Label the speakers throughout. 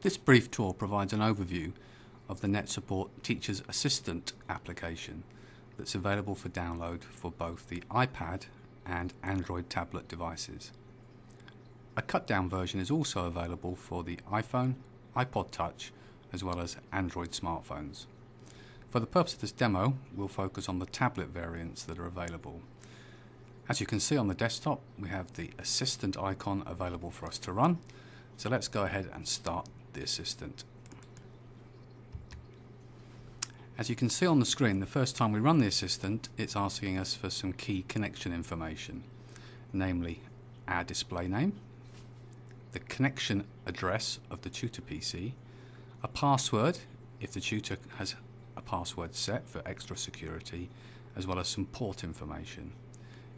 Speaker 1: This brief tour provides an overview of the NetSupport Teacher's Assistant application that's available for download for both the iPad and Android tablet devices. A cut-down version is also available for the iPhone, iPod Touch, as well as Android smartphones. For the purpose of this demo, we'll focus on the tablet variants that are available. As you can see on the desktop, we have the Assistant icon available for us to run. So let's go ahead and start the Assistant. As you can see on the screen, the first time we run the Assistant, it's asking us for some key connection information, namely our display name, the connection address of the tutor PC, a password if the tutor has a password set for extra security, as well as some port information.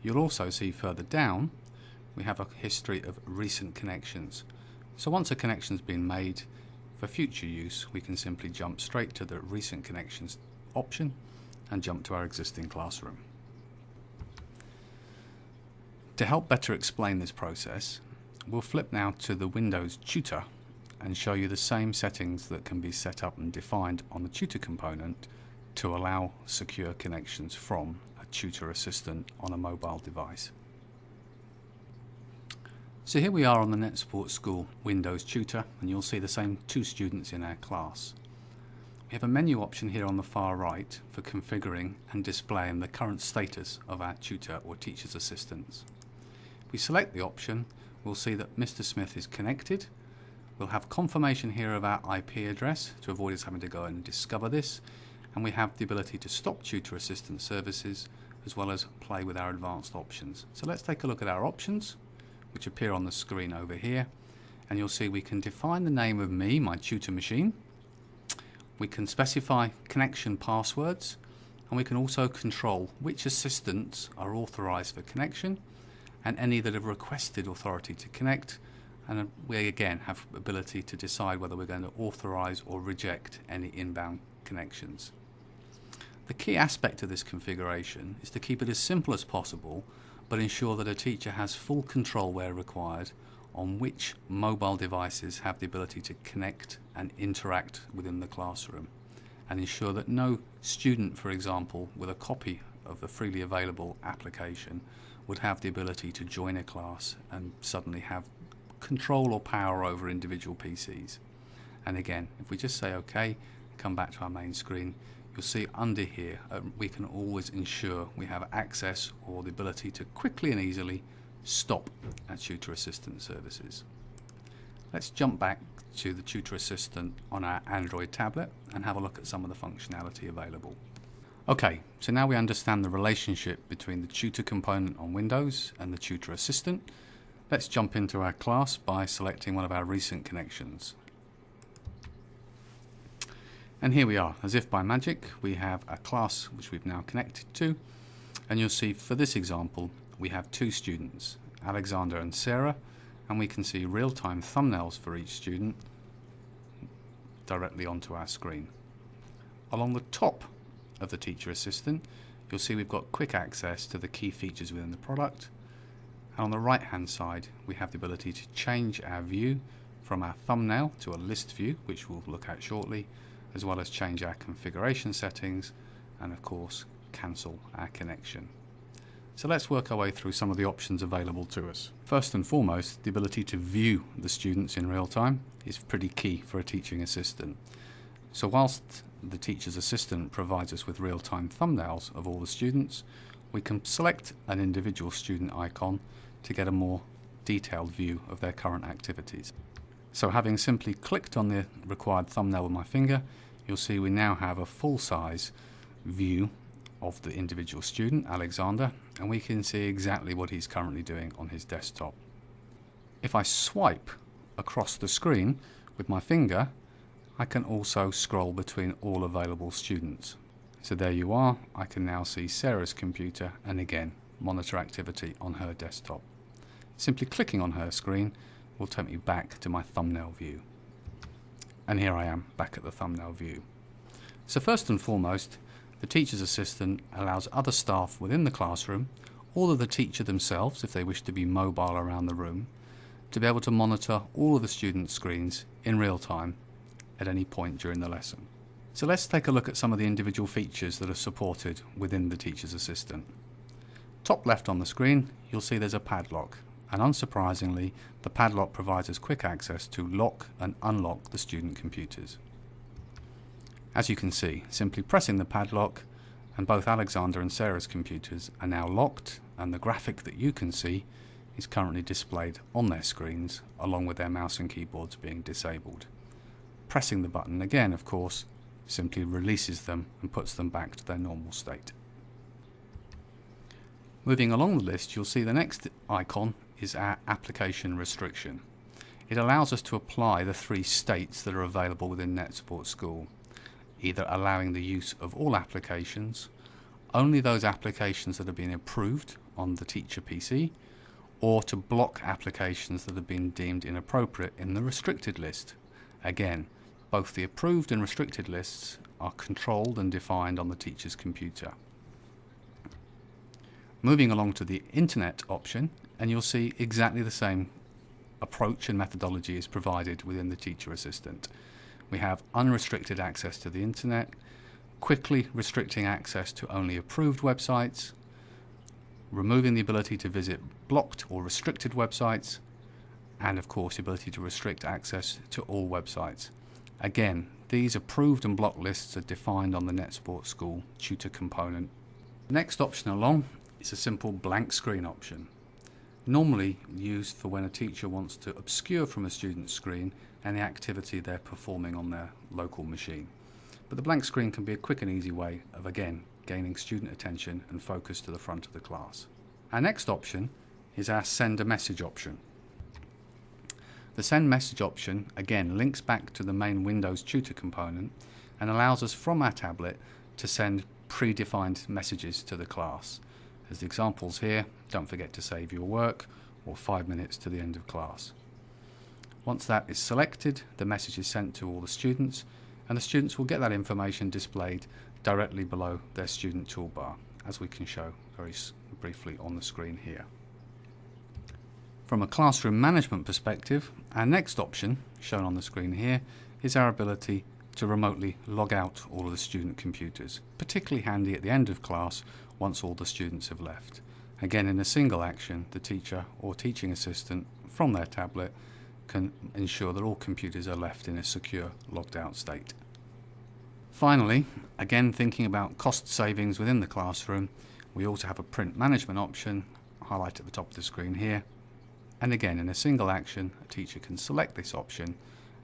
Speaker 1: You'll also see further down we have a history of recent connections. So once a connection's been made, for future use we can simply jump straight to the recent connections option and jump to our existing classroom. To help better explain this process, we'll flip now to the Windows Tutor and show you the same settings that can be set up and defined on the Tutor component to allow secure connections from a Tutor Assistant on a mobile device. So here we are on the NetSupport School Windows Tutor, and you'll see the same two students in our class. We have a menu option here on the far right for configuring and displaying the current status of our tutor or teacher's assistants. If we select the option, we'll see that Mr. Smith is connected. We'll have confirmation here of our IP address to avoid us having to go and discover this, and we have the ability to stop tutor assistant services as well as play with our advanced options. So let's take a look at our options, which appear on the screen over here, and you'll see we can define the name of me, my tutor machine. We can specify connection passwords, and we can also control which assistants are authorized for connection and any that have requested authority to connect, and we again have ability to decide whether we're going to authorize or reject any inbound connections. The key aspect of this configuration is to keep it as simple as possible, but ensure that a teacher has full control where required on which mobile devices have the ability to connect and interact within the classroom, and ensure that no student, for example, with a copy of the freely available application would have the ability to join a class and suddenly have control or power over individual PCs. And again, if we just say OK, come back to our main screen, you'll see under here we can always ensure we have access or the ability to quickly and easily stop our tutor assistant services. Let's jump back to the tutor assistant on our Android tablet and have a look at some of the functionality available. Okay, so now we understand the relationship between the tutor component on Windows and the tutor assistant. Let's jump into our class by selecting one of our recent connections. And here we are, as if by magic, we have a class which we've now connected to, and you'll see for this example we have two students, Alexander and Sarah, and we can see real-time thumbnails for each student directly onto our screen. Along the top of the teacher assistant, you'll see we've got quick access to the key features within the product, and on the right hand side we have the ability to change our view from our thumbnail to a list view, which we'll look at shortly, as well as change our configuration settings and of course cancel our connection. So let's work our way through some of the options available to us. First and foremost, the ability to view the students in real time is pretty key for a teaching assistant. So whilst the teacher's assistant provides us with real-time thumbnails of all the students, we can select an individual student icon to get a more detailed view of their current activities. So having simply clicked on the required thumbnail with my finger, you'll see we now have a full-size view of the individual student, Alexander, and we can see exactly what he's currently doing on his desktop. If I swipe across the screen with my finger, I can also scroll between all available students. So there you are, I can now see Sarah's computer and again monitor activity on her desktop. Simply clicking on her screen will take me back to my thumbnail view. And here I am back at the thumbnail view. So first and foremost, the teacher's assistant allows other staff within the classroom, or the teacher themselves if they wish to be mobile around the room, to be able to monitor all of the students' screens in real time at any point during the lesson. So let's take a look at some of the individual features that are supported within the Teacher's Assistant. Top left on the screen, you'll see there's a padlock, and unsurprisingly, the padlock provides us quick access to lock and unlock the student computers. As you can see, simply pressing the padlock and both Alexander and Sarah's computers are now locked, and the graphic that you can see is currently displayed on their screens along with their mouse and keyboards being disabled. Pressing the button again, of course, simply releases them and puts them back to their normal state. Moving along the list, you'll see the next icon is our application restriction. It allows us to apply the 3 states that are available within NetSupport School, either allowing the use of all applications, only those applications that have been approved on the teacher PC, or to block applications that have been deemed inappropriate in the restricted list. Again, both the approved and restricted lists are controlled and defined on the teacher's computer. Moving along to the Internet option, and you'll see exactly the same approach and methodology is provided within the Teacher Assistant. We have unrestricted access to the Internet, quickly restricting access to only approved websites, removing the ability to visit blocked or restricted websites, and of course the ability to restrict access to all websites. Again, these approved and blocked lists are defined on the NetSupport School tutor component. The next option along is a simple blank screen option, normally used for when a teacher wants to obscure from a student's screen any activity they're performing on their local machine. But the blank screen can be a quick and easy way of, again, gaining student attention and focus to the front of the class. Our next option is our send a message option. The send message option again links back to the main Windows tutor component and allows us from our tablet to send predefined messages to the class. As the examples here, don't forget to save your work, or 5 minutes to the end of class. Once that is selected, the message is sent to all the students, and the students will get that information displayed directly below their student toolbar, as we can show very briefly on the screen here. From a classroom management perspective, our next option, shown on the screen here, is our ability to remotely log out all of the student computers, particularly handy at the end of class once all the students have left. Again, in a single action, the teacher or teaching assistant from their tablet can ensure that all computers are left in a secure logged out state. Finally, again thinking about cost savings within the classroom, we also have a print management option, highlighted at the top of the screen here. And again, in a single action, a teacher can select this option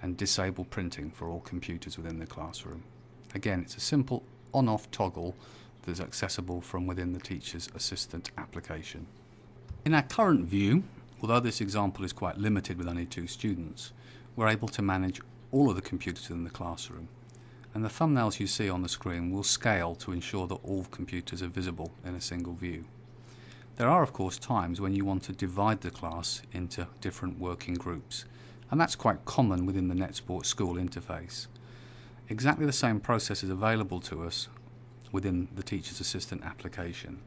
Speaker 1: and disable printing for all computers within the classroom. Again, it's a simple on-off toggle that is accessible from within the Teacher's Assistant application. In our current view, although this example is quite limited with only 2 students, we're able to manage all of the computers in the classroom. And the thumbnails you see on the screen will scale to ensure that all computers are visible in a single view. There are of course times when you want to divide the class into different working groups, and that's quite common within the NetSupport School interface. Exactly the same process is available to us within the Teacher's Assistant application.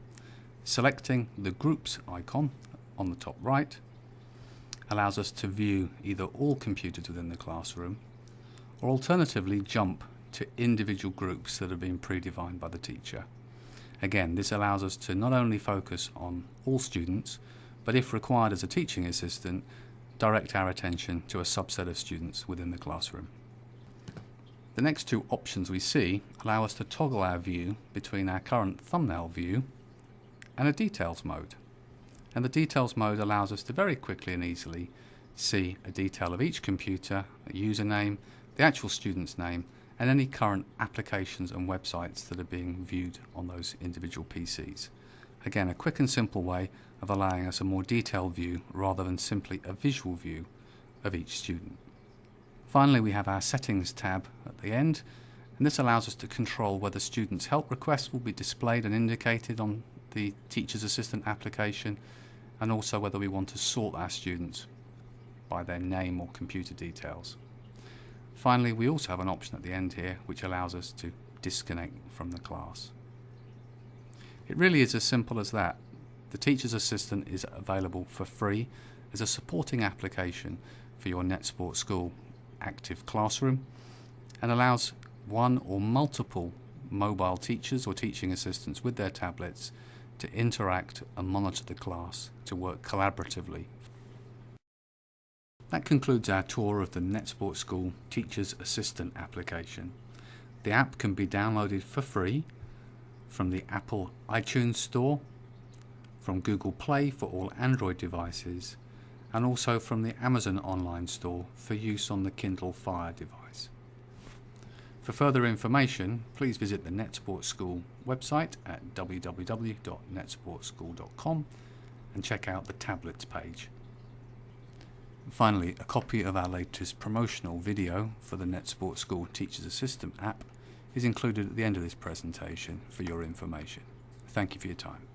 Speaker 1: Selecting the Groups icon on the top right allows us to view either all computers within the classroom, or alternatively jump to individual groups that have been predefined by the teacher. Again, this allows us to not only focus on all students, but if required as a teaching assistant, direct our attention to a subset of students within the classroom. The next 2 options we see allow us to toggle our view between our current thumbnail view and a details mode. And the details mode allows us to very quickly and easily see a detail of each computer, a username, the actual student's name, and any current applications and websites that are being viewed on those individual PCs. Again, a quick and simple way of allowing us a more detailed view rather than simply a visual view of each student. Finally, we have our Settings tab at the end, and this allows us to control whether students' help requests will be displayed and indicated on the Teacher's Assistant application, and also whether we want to sort our students by their name or computer details. Finally, we also have an option at the end here which allows us to disconnect from the class. It really is as simple as that. The Teacher's Assistant is available for free as a supporting application for your NetSupport School active classroom and allows one or multiple mobile teachers or teaching assistants with their tablets to interact and monitor the class to work collaboratively. That concludes our tour of the NetSupport School Teachers Assistant application. The app can be downloaded for free from the Apple iTunes Store, from Google Play for all Android devices, and also from the Amazon online store for use on the Kindle Fire device. For further information, please visit the NetSupport School website at www.netsupportschool.com and check out the tablets page. Finally, a copy of our latest promotional video for the NetSupport School Teachers Assistant app is included at the end of this presentation for your information. Thank you for your time.